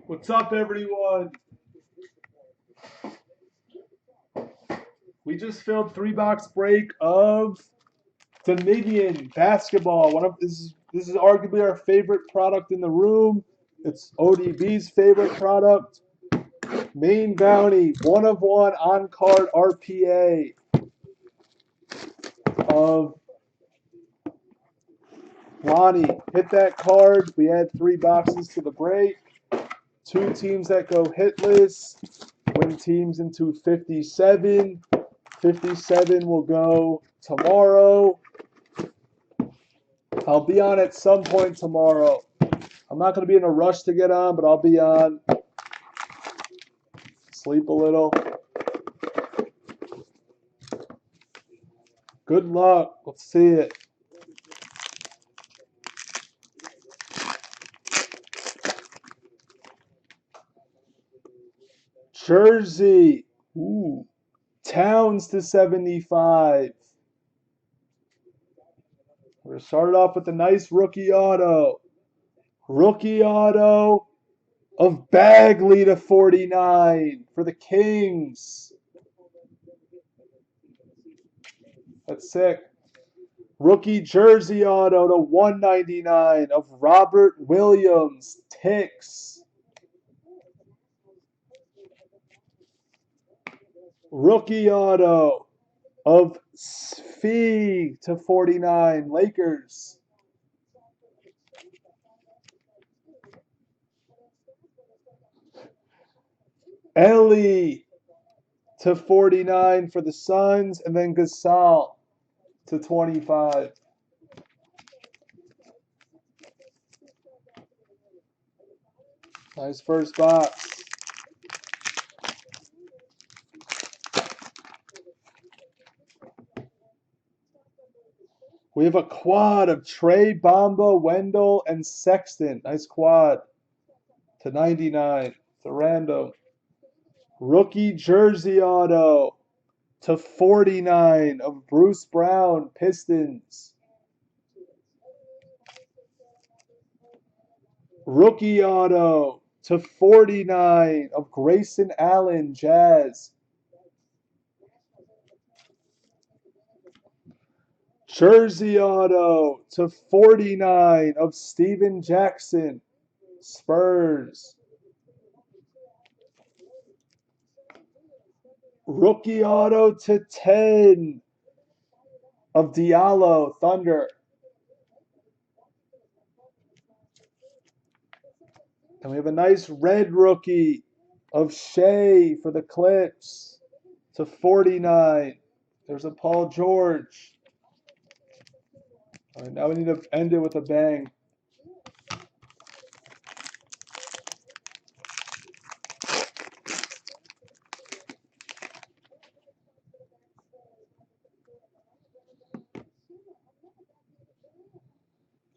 What's up, everyone? We just filled 3-box break of Dominion basketball. This is arguably our favorite product in the room. It's ODB's favorite product. Main bounty, 1 of 1 on card RPA of Lonnie. Hit that card. We add 3 boxes to the break. 2 teams that go hitless win teams into 57. 57 will go tomorrow. I'll be on at some point tomorrow. I'm not going to be in a rush to get on, but I'll be on. Sleep a little. Good luck. Let's see it. Jersey. Ooh. Towns to 75. We're going to start it off with a nice rookie auto. Rookie auto of Bagley to 49 for the Kings. That's sick. Rookie jersey auto to 199 of Robert Williams. Ticks. Rookie auto of Sfee to 49. Lakers. Ellie to 49 for the Suns. And then Gasol to 25. Nice first box. We have a quad of Trey, Bamba, Wendell, and Sexton. Nice quad to 99. It's a random. Rookie jersey auto to 49 of Bruce Brown, Pistons. Rookie auto to 49 of Grayson Allen, Jazz. Jersey auto to 49 of Steven Jackson, Spurs. Rookie auto to 10 of Diallo, Thunder. And we have a nice red rookie of Shea for the Clips to 49. There's a Paul George. All right, now we need to end it with a bang.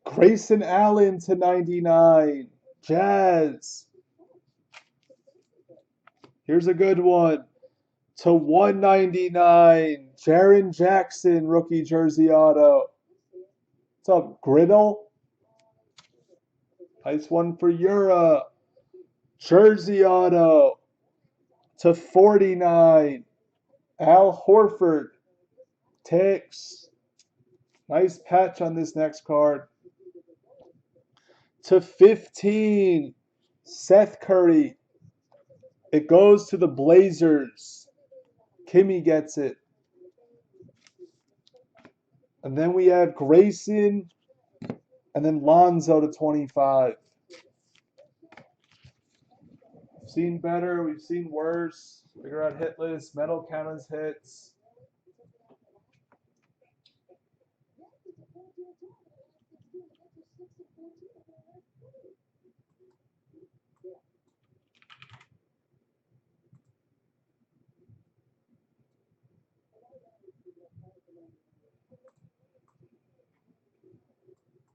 Grayson Allen to 99. Jazz. Here's a good one. To 199. Jaren Jackson, rookie jersey auto. What's up, Griddle? Nice one for Ura. Jersey auto to 49. Al Horford. Ticks. Nice patch on this next card. To 15. Seth Curry. It goes to the Blazers. Kimmy gets it. And then we have Grayson and then Lonzo to 25. We've seen better. We've seen worse. Figure out hit list. Metal count as hits.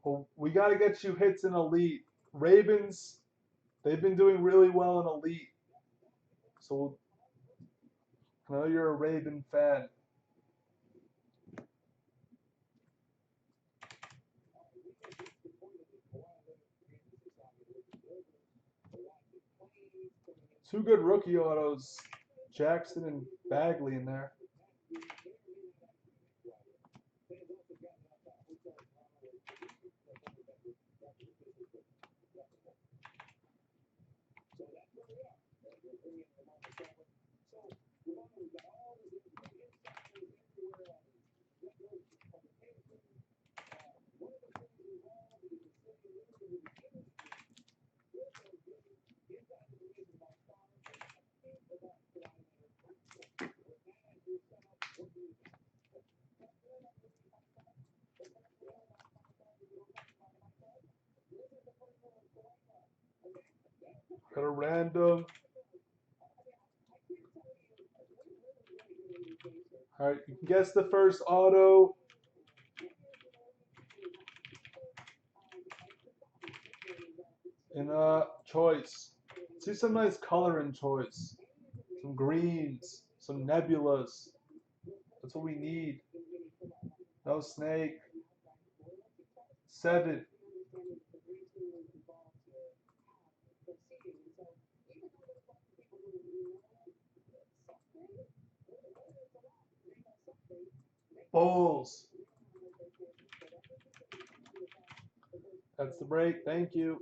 Well, we got to get you hits in Elite. Ravens, they've been doing really well in Elite. So I know you're a Raven fan. Two good rookie autos, Jackson and Bagley in there. Got a random. All right, you can guess the first auto. In choice. See some nice color in choice. Some greens, some nebulas. That's what we need. No snake. 7. Bulls. That's the break. Thank you.